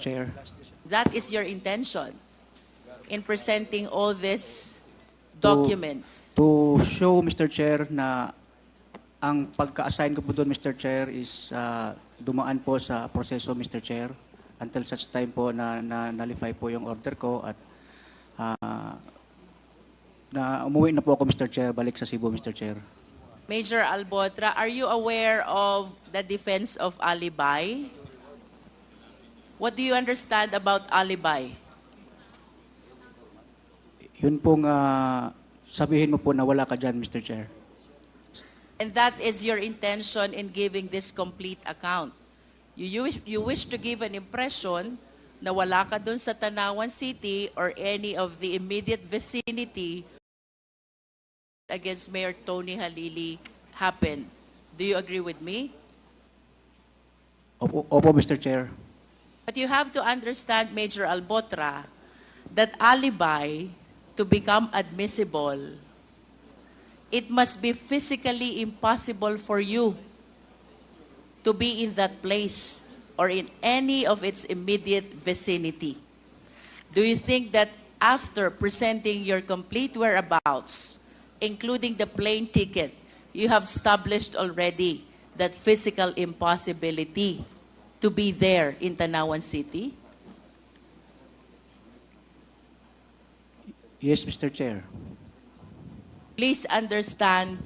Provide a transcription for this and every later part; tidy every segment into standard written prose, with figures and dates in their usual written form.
Chair. That is your intention in presenting all these documents. To show, Mr. Chair, na ang pagka-assign ko po doon, Mr. Chair, is dumaan po sa proseso, Mr. Chair, until such time po na nalify po yung order ko at na umuwi na po ako, Mr. Chair, balik sa Cebu, Mr. Chair. Major Albotra, are you aware of the defense of alibi? What do you understand about alibi? Yun pong sabihin mo po na wala ka dyan, Mr. Chair. And that is your intention in giving this complete account. You wish to give an impression na wala ka dun sa Tanawan City or any of the immediate vicinity against Mayor Tony Halili happened. Do you agree with me? Opo, Mr. Chair. But you have to understand, Major Albotra, that alibi, to become admissible, it must be physically impossible for you to be in that place or in any of its immediate vicinity. Do you think that after presenting your complete whereabouts, including the plane ticket, you have established already that physical impossibility to be there in Tanawan City? Yes, Mr. Chair. Please understand,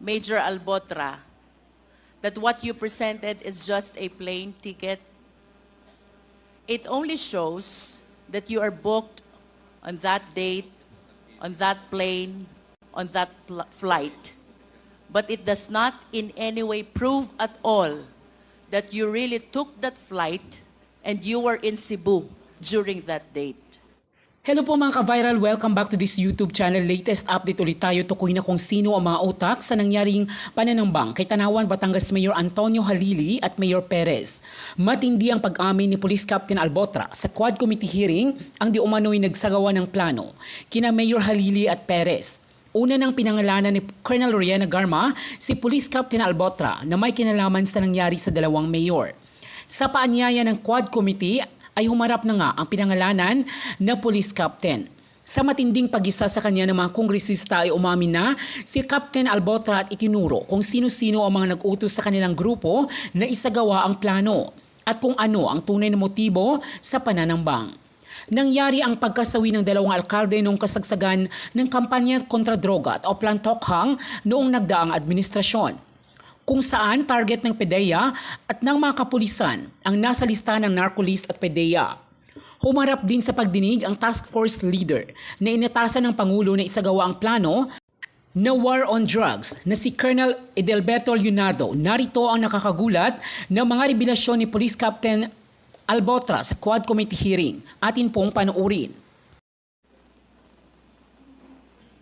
Major Albotra, that what you presented is just a plane ticket. It only shows that you are booked on that date, on that plane, on that flight. But it does not in any way prove at all that you really took that flight and you were in Cebu during that date. Hello po mga ka-viral, welcome back to this YouTube channel. Latest update ulit tayo, tukuyin na kung sino ang mga utak sa nangyaring pananambang kay Tanawan, Batangas Mayor Antonio Halili at Mayor Perez. Matindi ang pag-amin ni Police Captain Albotra sa Quad Committee hearing ang di umano'y nagsagawa ng plano kina Mayor Halili at Perez. Una nang pinangalanan ni Colonel Riana Garma si Police Captain Albotra na may kinalaman sa nangyari sa dalawang mayor. Sa paanyaya ng Quad Committee ay humarap na nga ang pinangalanan na police captain. Sa matinding pag-isa sa kanya ng mga kongresista ay umamin na si Captain Albotra at itinuro kung sino-sino ang mga nag-utos sa kanilang grupo na isagawa ang plano at kung ano ang tunay na motibo sa pananambang. Nangyari ang pagkasawi ng dalawang alkalde noong kasagsagan ng kampanya kontra droga at Oplan Tokhang noong nagdaang administrasyon, kung saan target ng PDEA at ng mga kapulisan ang nasa listahan ng narcolist at PDEA. Humarap din sa pagdinig ang task force leader na inatasan ng Pangulo na isagawa ang plano na war on drugs na si Colonel Edelberto Leonardo. Narito ang nakakagulat na mga revelasyon ni Police Captain Albotra sa Quad Committee hearing. Atin pong panoorin.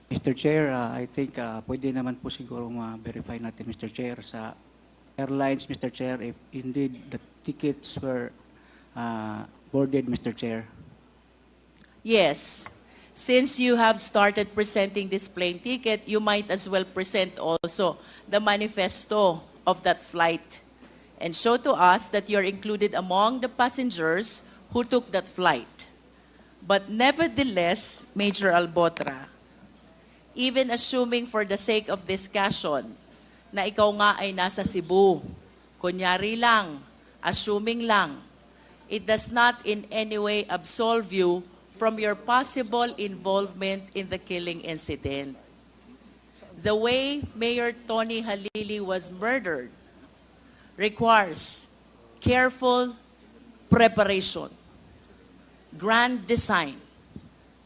Mr. Chair, I think pwede naman po siguro ma-verify natin, Mr. Chair, sa airlines, Mr. Chair, if indeed the tickets were boarded, Mr. Chair. Yes. Since you have started presenting this plane ticket, you might as well present also the manifesto of that flight and show to us that you're included among the passengers who took that flight. But nevertheless, Major Albotra, even assuming for the sake of discussion na ikaw nga ay nasa Cebu, kunyari lang, assuming lang, it does not in any way absolve you from your possible involvement in the killing incident. The way Mayor Tony Halili was murdered requires careful preparation, grand design,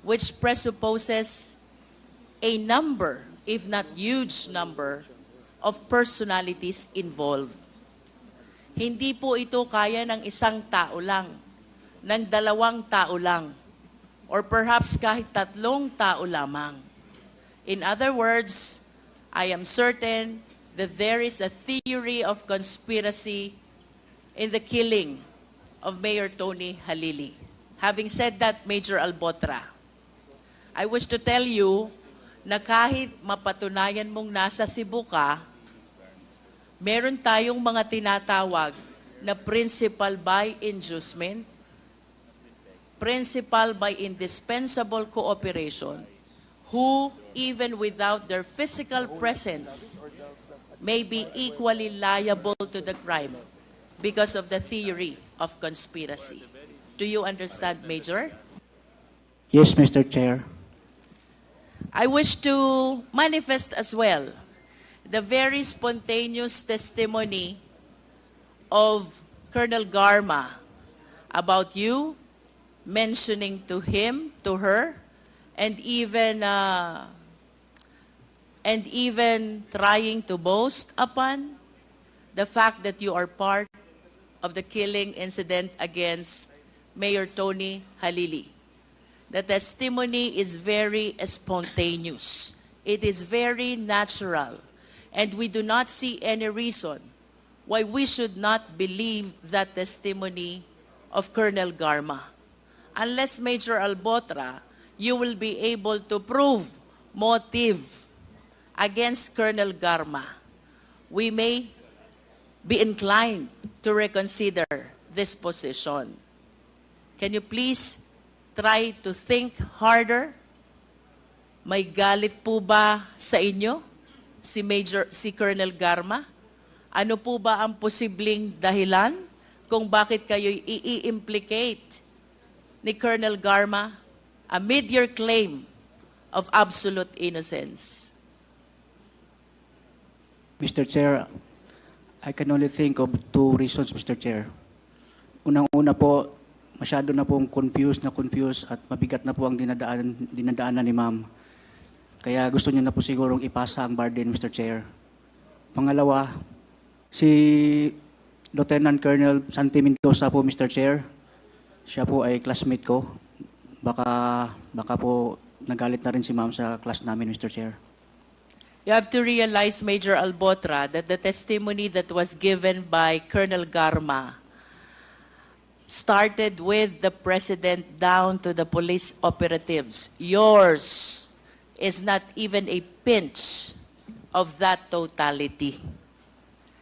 which presupposes a number, if not huge number, of personalities involved. Hindi po ito kaya ng isang tao lang, ng dalawang tao lang, or perhaps kahit tatlong tao lamang. In other words, I am certain that there is a theory of conspiracy in the killing of Mayor Tony Halili. Having said that, Major Albotra, I wish to tell you na kahit mapatunayan mong nasa Cebu ka, meron tayong mga tinatawag na principal by inducement principal by indispensable cooperation, who, even without their physical presence, may be equally liable to the crime because of the theory of conspiracy. Do you understand, Major? Yes, Mr. Chair. I wish to manifest as well the very spontaneous testimony of Colonel Garma about you mentioning to him, to her, and even trying to boast upon the fact that you are part of the killing incident against Mayor Tony Halili. The testimony is very spontaneous. It is very natural. And we do not see any reason why we should not believe that testimony of Colonel Garma. Unless, Major Albotra, you will be able to prove motive against Colonel Garma, we may be inclined to reconsider this position. Can you please try to think harder? May galit po ba sa inyo si Colonel Garma? Ano po ba ang posibleng dahilan kung bakit kayo i-implicate ni Colonel Garma amid your claim of absolute innocence? Mr. Chair, I can only think of two reasons, Mr. Chair. Unang-una po, masyado na pong confused at mabigat na po ang dinadaanan ni ma'am. Kaya gusto niyo na po sigurong ipasa ang burden, Mr. Chair. Pangalawa, si Lieutenant Colonel Santi Mendoza po, Mr. Chair. Siya po ay classmate ko. Baka po nagalit na rin si ma'am sa class namin, Mr. Chair. You have to realize, Major Albotra, that the testimony that was given by Colonel Garma started with the President down to the police operatives. Yours is not even a pinch of that totality.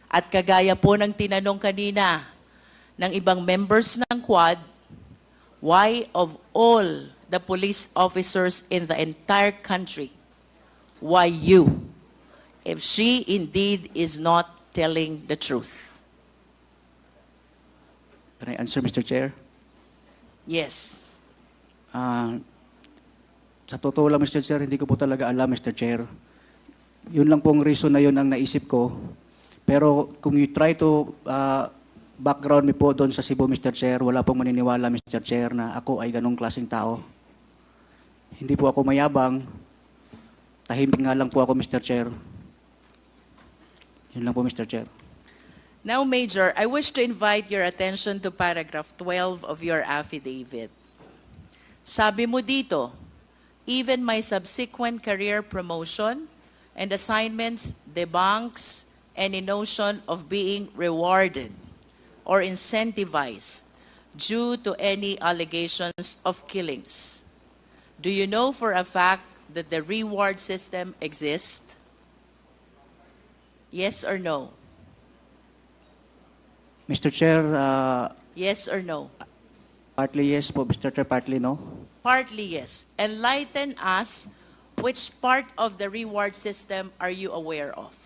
At kagaya po ng tinanong kanina ng ibang members ng Quad, why of all the police officers in the entire country, why you, if she indeed is not telling the truth? Can I answer, Mr. Chair? Yes. Sa totoo lang, Mr. Chair, hindi ko po talaga alam, Mr. Chair. Yun lang pong reason na yun ang naisip ko. Pero kung you try to background me po doon sa Cebu, Mr. Chair, wala pong maniniwala, Mr. Chair, na ako ay ganong klaseng tao. Hindi po ako mayabang. Tahimik nga lang po ako, Mr. Chair. Yun lang po, Mr. Chair. Now, Major, I wish to invite your attention to paragraph 12 of your affidavit. Sabi mo dito, even my subsequent career promotion and assignments debunks any notion of being rewarded or incentivized due to any allegations of killings. Do you know for a fact that the reward system exists? Yes or no? Mr. Chair, Yes or no? partly yes po, Mr. Chair, partly no. Partly yes. Enlighten us, which part of the reward system are you aware of?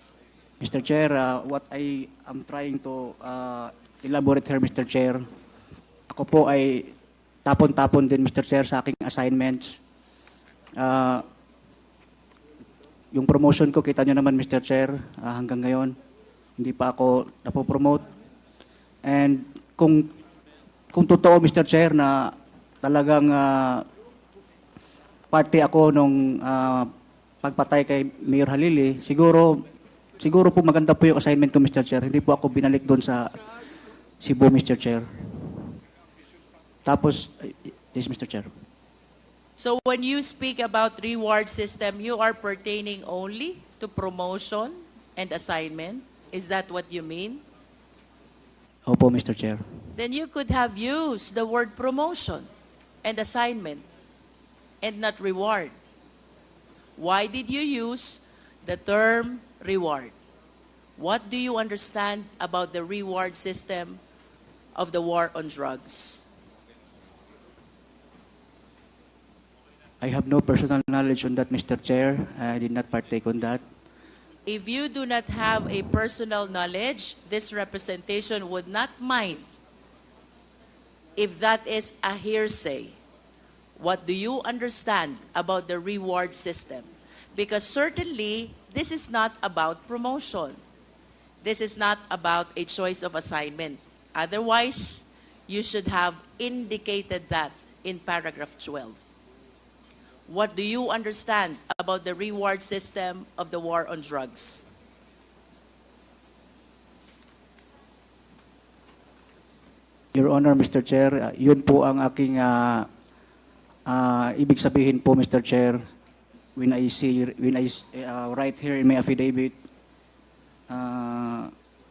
Mr. Chair, what I am trying to elaborate here, Mr. Chair, ako po ay tapon-tapon din, Mr. Chair, sa aking assignments. Yung promotion ko, kita nyo naman, Mr. Chair, hanggang ngayon, hindi pa ako napopromote. And kung totoo, Mr. Chair, na talagang parte ako nung pagpatay kay Mayor Halili, siguro po maganda po yung assignment ko, Mr. Chair. Hindi po ako binalik doon sa Cebu, Mr. Chair. Tapos, yes, Mr. Chair. So when you speak about reward system, you are pertaining only to promotion and assignment? Is that what you mean? Opo, Mr. Chair. Then you could have used the word promotion and assignment and not reward. Why did you use the term reward? What do you understand about the reward system of the war on drugs? I have no personal knowledge on that, Mr. Chair. I did not partake on that. If you do not have a personal knowledge, this representation would not mind if that is a hearsay. What do you understand about the reward system? Because certainly, this is not about promotion. This is not about a choice of assignment. Otherwise, you should have indicated that in paragraph 12. What do you understand about the reward system of the war on drugs? Your Honor, Mr. Chair, yun po ang aking ibig sabihin po, Mr. Chair, when I write here in my affidavit,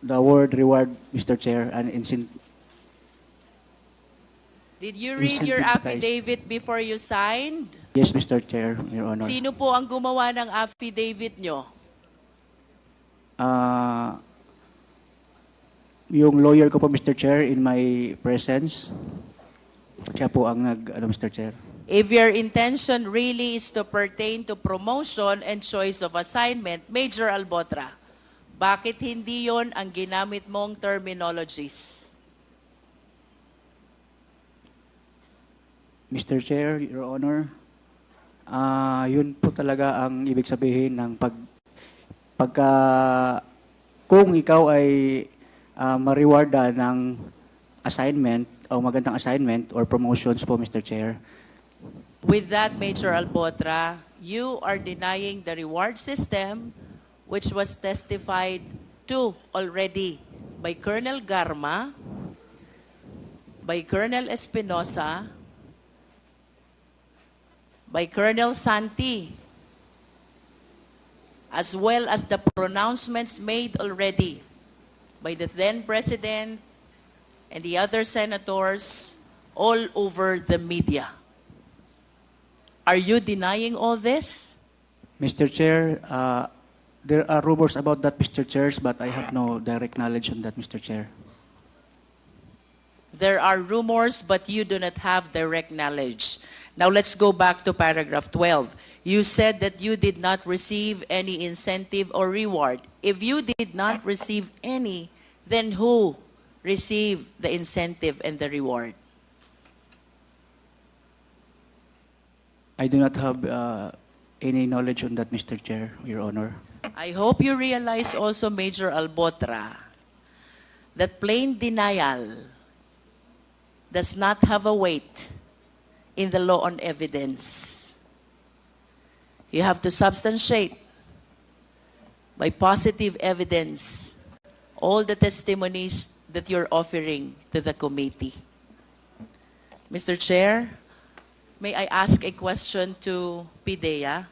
the word reward, Mr. Chair, and Did you read your affidavit before you signed? yes, Mr. Chair, Your Honor. Sino po ang gumawa ng affidavit nyo? Yung lawyer ko po, Mr. Chair, in my presence, siya po ang Mr. Chair. If your intention really is to pertain to promotion and choice of assignment, Major Albotra, bakit hindi yon ang ginamit mong terminologies? Mr. Chair, Your Honor, yun po talaga ang ibig sabihin ng kung ikaw ay ma-rewarda ng assignment o magandang assignment or promotions po, Mr. Chair. With that, Major Albotra, you are denying the reward system which was testified to already by Colonel Garma, by Colonel Espinosa, by Colonel Santi, as well as the pronouncements made already by the then President and the other senators all over the media. Are you denying all this? Mr. Chair, there are rumors about that, Mr. Chair, but I have no direct knowledge on that, Mr. Chair. There are rumors, but you do not have direct knowledge. Now let's go back to paragraph 12. You said that you did not receive any incentive or reward. If you did not receive any, then who received the incentive and the reward? I do not have any knowledge on that, Mr. Chair, Your Honor. I hope you realize also, Major Albotra, that plain denial does not have a weight in the law on evidence. You have to substantiate by positive evidence all the testimonies that you're offering to the committee. Mr. Chair, may I ask a question to PIDEA?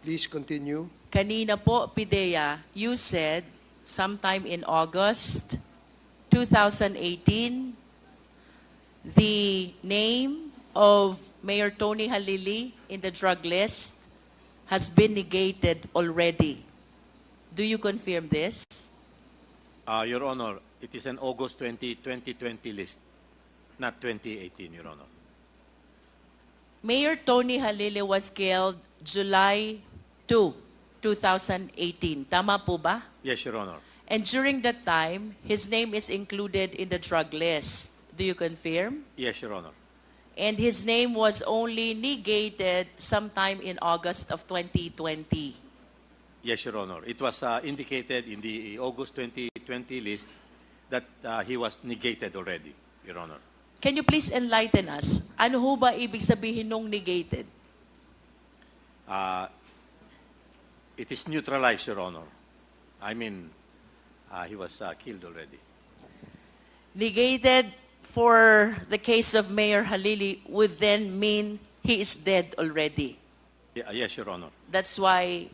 Please continue. Kanina po, PIDEA, you said sometime in August 2018, the name of Mayor Tony Halili in the drug list has been negated already. Do you confirm this? Your Honor, it is an August 2020 list, not 2018, Your Honor. Mayor Tony Halili was killed July 2, 2018. Tama po ba? Yes, Your Honor. And during that time, his name is included in the drug list. Do you confirm? Yes, Your Honor. And his name was only negated sometime in August of 2020. Yes, Your Honor. It was indicated in the August 2020 list that he was negated already, Your Honor. Can you please enlighten us? Ano ho ba ibig sabihin nung negated? It is neutralized, Your Honor. I mean, he was killed already. Negated for the case of Mayor Halili would then mean he is dead already. Yes, Your Honor. That's why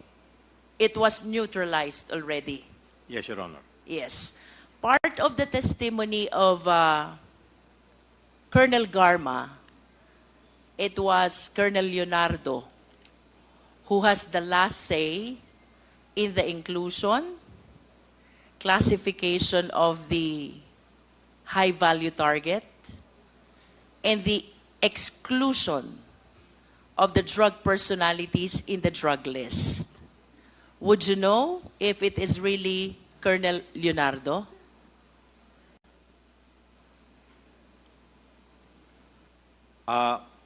it was neutralized already. Yes, Your Honor. Yes. Part of the testimony of Colonel Garma, it was Colonel Leonardo who has the last say in the inclusion, classification of the high-value target, and the exclusion of the drug personalities in the drug list, would you know if it is really Colonel Leonardo?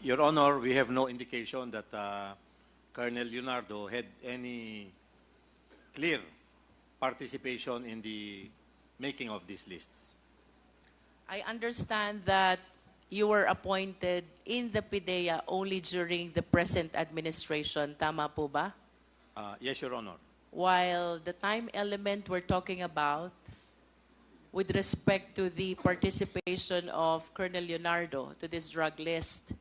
Your Honor, we have no indication that Colonel Leonardo had any clear participation in the making of these lists. I understand that you were appointed in the PIDEA only during the present administration. Tama po ba? Yes, Your Honor. While the time element we're talking about with respect to the participation of Colonel Leonardo to this drug list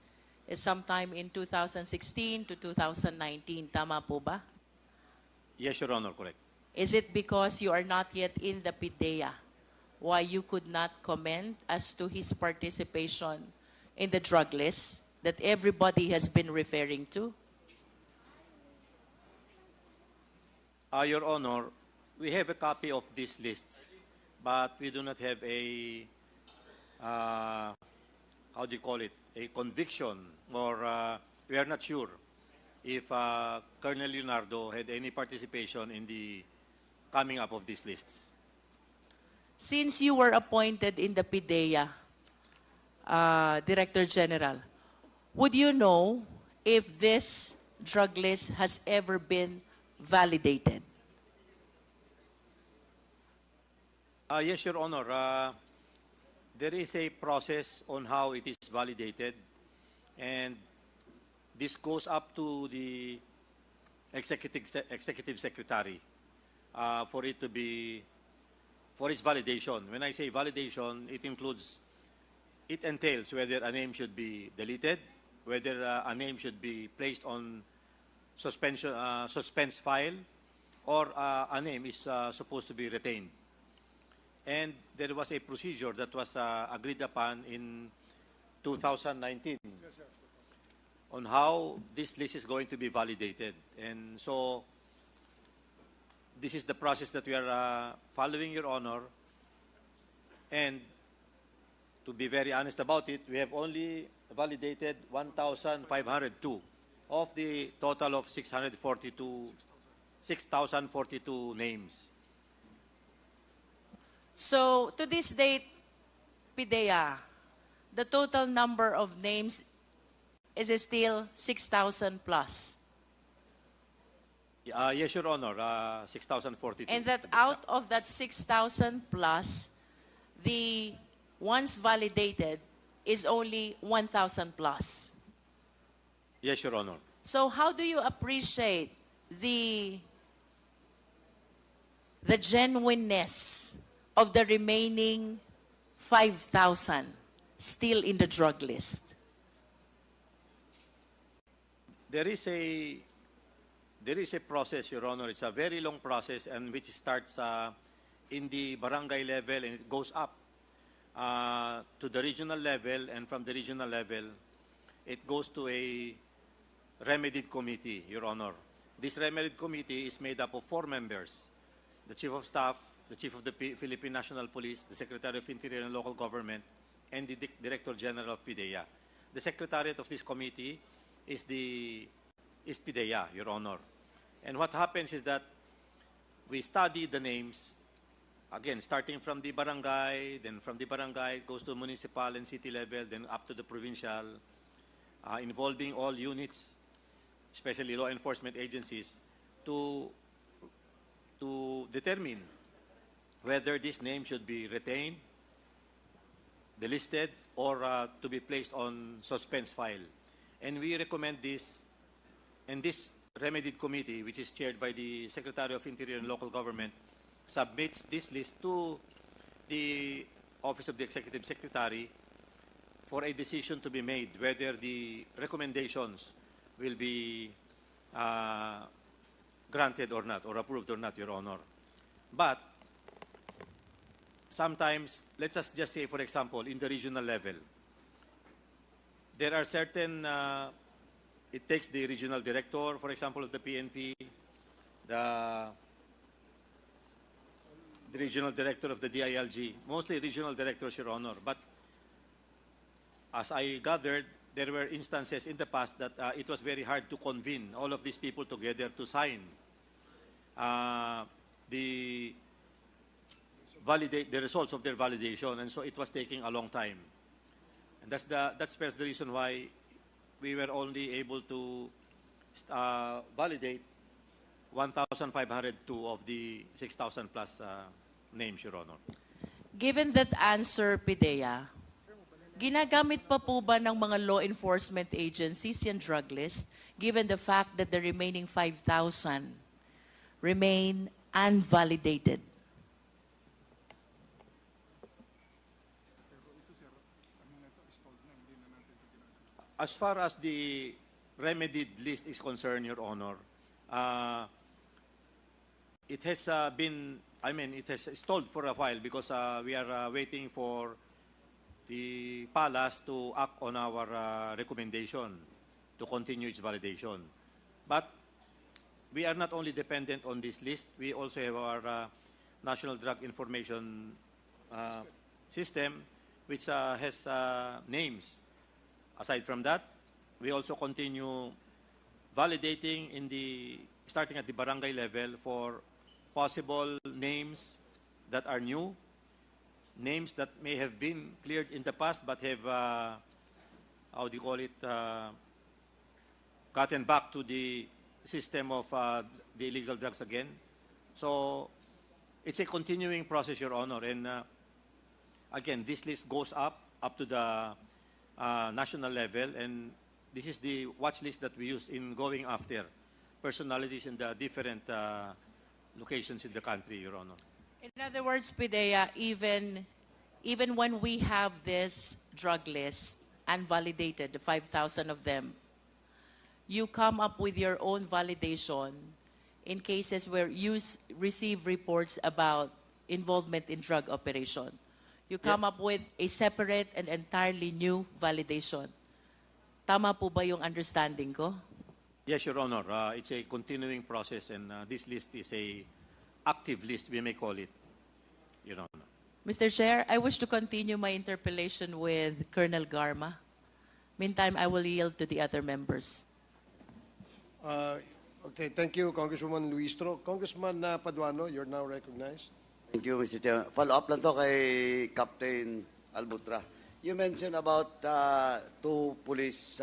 is sometime in 2016 to 2019. Tama po ba? Yes, Your Honor, correct. Is it because you are not yet in the PIDEA why you could not comment as to his participation in the drug list that everybody has been referring to? Your Honor, we have a copy of these lists, but we do not have a, how do you call it, a conviction, or we are not sure if Colonel Leonardo had any participation in the coming up of these lists. Since you were appointed in the PIDEA, Director General, would you know if this drug list has ever been validated? Yes, Your Honor. There is a process on how it is validated, and this goes up to the executive secretary for it to be, for its validation. When I say validation, it entails whether a name should be deleted, whether a name should be placed on suspense file, or a name is supposed to be retained. And there was a procedure that was agreed upon in 2019 on how this list is going to be validated. And so this is the process that we are following, Your Honor. And to be very honest about it, we have only validated 1,502 of the total of 6,042 names. So, to this date, PIDEA, the total number of names is still 6,000 plus. Yes, Your Honor, 6,042. And that out of that 6,000 plus, the ones validated is only 1,000 plus. Yes, Your Honor. So how do you appreciate the genuineness of the remaining 5,000 still in the drug list? There is a process, Your Honor. It's a very long process, and which starts in the barangay level, and it goes up to the regional level, and from the regional level, it goes to a remedied committee, Your Honor. This remedied committee is made up of 4 members: the Chief of Staff, the Chief of the Philippine National Police, the Secretary of Interior and Local Government, and the Director General of PIDEA. The Secretariat of this committee is PIDEA, Your Honor. And what happens is that we study the names, again, starting from the barangay, then from the barangay it goes to municipal and city level, then up to the provincial, involving all units, especially law enforcement agencies, to determine whether this name should be retained, delisted, or to be placed on suspense file. And we recommend this, and this remedied committee, which is chaired by the Secretary of Interior and Local Government, submits this list to the Office of the Executive Secretary for a decision to be made whether the recommendations will be granted or not, or approved or not, Your Honor. But sometimes, let us just say, for example, in the regional level, there are certain, it takes the regional director, for example, of the PNP, the regional director of the DILG, mostly regional directors, Your Honor. But as I gathered, there were instances in the past that it was very hard to convene all of these people together to sign the results of their validation, and so it was taking a long time. And that's the reason why we were only able to validate 1,502 of the 6,000 plus names, Your Honor. Given that answer, Pidea, ginagamit pa po ba ng mga law enforcement agencies yung drug list, given the fact that the remaining 5,000 remain unvalidated? As far as the remedied list is concerned, Your Honor, it has it has stalled for a while because we are waiting for the palace to act on our recommendation to continue its validation. But we are not only dependent on this list, we also have our National Drug Information System, which has names. Aside from that, we also continue validating starting at the barangay level for possible names that are new, names that may have been cleared in the past but have, how do you call it, gotten back to the system of the illegal drugs again. So it's a continuing process, Your Honor. And again, this list goes up to the national level, and this is the watch list that we use in going after personalities in the different locations in the country, Your Honor. In other words, Pidea, even when we have this drug list unvalidated, the 5,000 of them, you come up with your own validation in cases where you receive reports about involvement in drug operation. You come up with a separate and entirely new validation. Tama po ba yung understanding ko? Yes, Your Honor. It's a continuing process, and this list is a active list, we may call it, Your Honor. Mr. Chair, I wish to continue my interpellation with Colonel Garma. Meantime, I will yield to the other members. Okay, thank you, Congresswoman Luistro. Congressman Paduano, you're now recognized. Thank you, Mr. Chair. Follow-up lang to kay Captain Albotra. You mentioned about 2 police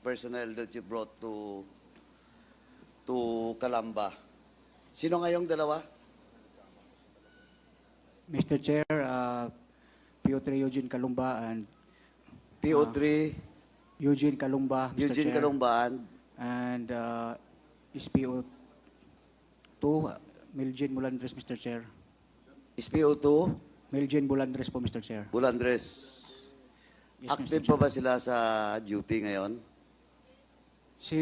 personnel that you brought to Calamba. Sino ngayong dalawa? Mr. Chair, PO3 Eugene Calumba and PO3, Eugene Calumba, Mr. Eugene Chair. Calumba, And is PO2, Miljen Bulandres, Mr. Chair. is PO2, Miljen Bulandres po, Mr. Chair. Bulandres. Yes, Mr. Active Chair. pa ba sila sa duty ngayon? Si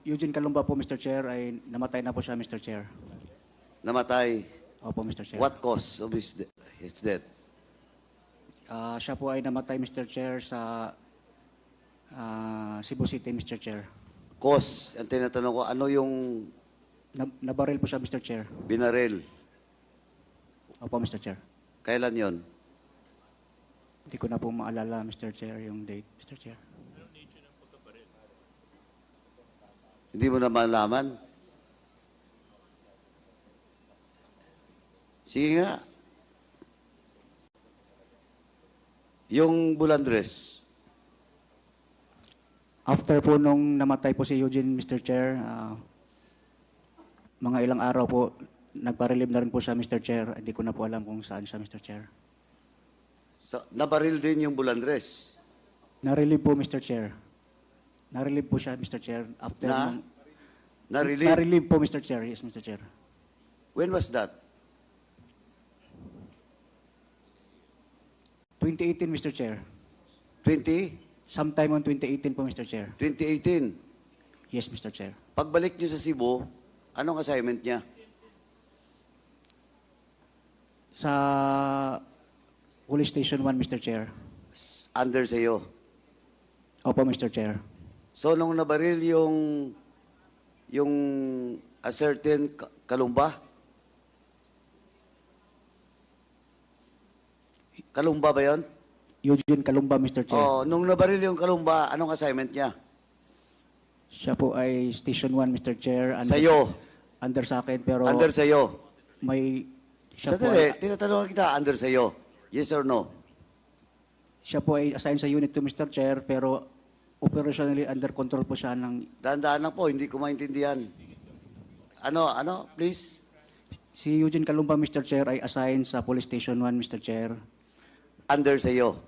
Eugene Calumba po, Mr. Chair, ay namatay na po siya, Mr. Chair. Namatay. Opo, Mr. Chair. What cause of his death? Siya po ay namatay, Mr. Chair, sa Cebu City, Mr. Chair. Cause, ang tinatanong ko, ano yung Nabaril po siya, Mr. Chair. binaril? Opo, Mr. Chair. Kailan yon? Hindi ko na po maalala, Mr. Chair, yung date, Mr. Chair. Hindi mo na malaman? Sige nga. Yung Bulandres, After po nung namatay po si Eugene, Mr. Chair, mga ilang araw po, nagpa-relieve na rin po siya, Mr. Chair. Hindi ko na po alam kung saan siya, Mr. Chair. nabaril din yung Bulandres. Na-relieve po, Mr. Chair. Na-relieve po siya, Mr. Chair. After Na-relieve? Na-relieve po, Mr. Chair. Yes, Mr. Chair. When was that? 2018, Mr. Chair. 20? Sometime on 2018 po, Mr. Chair. 2018. Yes, Mr. Chair. Pagbalik niyo sa Cebu, anong assignment niya? Sa Police Station 1, Mr. Chair. Under sa'yo. Opo, Mr. Chair. So, nung nabaril yung a certain Kalumba? Kalumba ba yon? Eugene Calumba, Mr. Chair. Oh, nung nabaril yung Kalumba, anong assignment niya? Siya po ay Station 1, Mr. Chair. Sa'yo? Under sa akin, pero Under sa'yo? may... Siya po, Sandali, tinatanong kita, under sa'yo? Yes or no? siya po ay assigned sa Unit 2, Mr. Chair, pero operationally under control po siya ng... Dahan-dahan lang po, hindi ko maintindihan. Ano, please? Si Eugene Calumba, Mr. Chair, ay assigned sa Police Station 1, Mr. Chair. Under sa'yo?